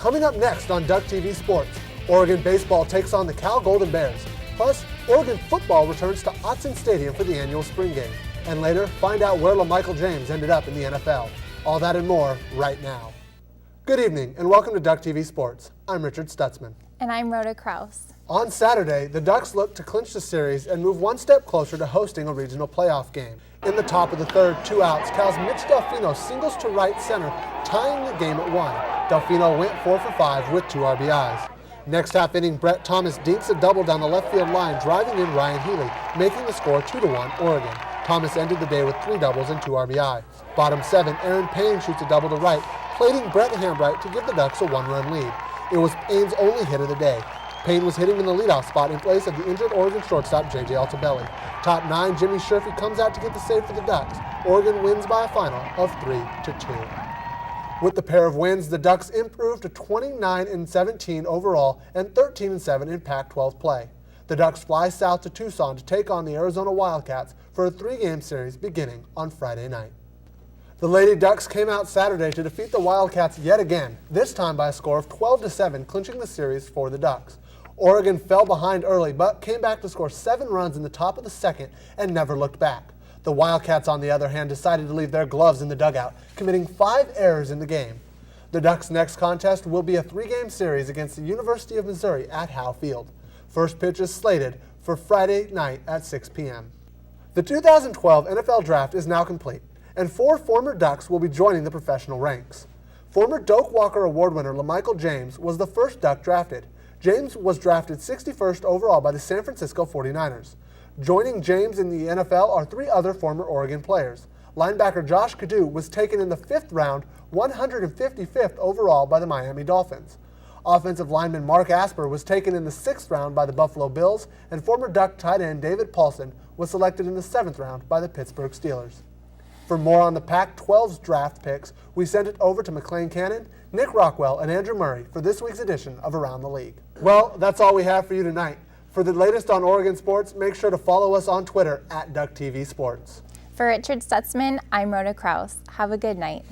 Coming up next on Duck TV Sports, Oregon baseball takes on the Cal Golden Bears. Plus, Oregon football returns to Autzen Stadium for the annual spring game. And later, find out where LaMichael James ended up in the NFL. All that and more right now. Good evening and welcome to Duck TV Sports. I'm Richard Stutzman. And I'm Rhoda Kraus. On Saturday, the Ducks look to clinch the series and move one step closer to hosting a regional playoff game. In the top of the third, 2 outs, Cal's Mitch Delfino singles to right center, tying the game at 1. Delfino went 4 for 5 with 2 RBIs. Next half inning, Brett Thomas dinks a double down the left field line, driving in Ryan Healy, making the score 2-1 Oregon. Thomas ended the day with 3 doubles and 2 RBI. Bottom 7, Aaron Payne shoots a double to right, plating Brett Hambright to give the Ducks a 1-run lead. It was Payne's only hit of the day. Payne was hitting in the leadoff spot in place of the injured Oregon shortstop J.J. Altobelli. Top 9, Jimmy Sherfy comes out to get the save for the Ducks. Oregon wins by a final of 3-2. With the pair of wins, the Ducks improved to 29-17 overall and 13-7 in Pac-12 play. The Ducks fly south to Tucson to take on the Arizona Wildcats for a 3-game series beginning on Friday night. The Lady Ducks came out Saturday to defeat the Wildcats yet again, this time by a score of 12-7, clinching the series for the Ducks. Oregon fell behind early, but came back to score 7 runs in the top of the second and never looked back. The Wildcats, on the other hand, decided to leave their gloves in the dugout, committing 5 errors in the game. The Ducks' next contest will be a 3-game series against the University of Missouri at Howe Field. First pitch is slated for Friday night at 6 p.m. The 2012 NFL Draft is now complete, and 4 former Ducks will be joining the professional ranks. Former Doak Walker Award winner LaMichael James was the first Duck drafted. James was drafted 61st overall by the San Francisco 49ers. Joining James in the NFL are 3 other former Oregon players. Linebacker Josh Cadeau was taken in the 5th round, 155th overall by the Miami Dolphins. Offensive lineman Mark Asper was taken in the 6th round by the Buffalo Bills, and former Duck tight end David Paulson was selected in the 7th round by the Pittsburgh Steelers. For more on the Pac-12's draft picks, we send it over to McLean Cannon, Nick Rockwell, and Andrew Murray for this week's edition of Around the League. Well, that's all we have for you tonight. For the latest on Oregon sports, make sure to follow us on Twitter at DuckTV Sports. For Richard Stutzman, I'm Rhoda Kraus. Have a good night.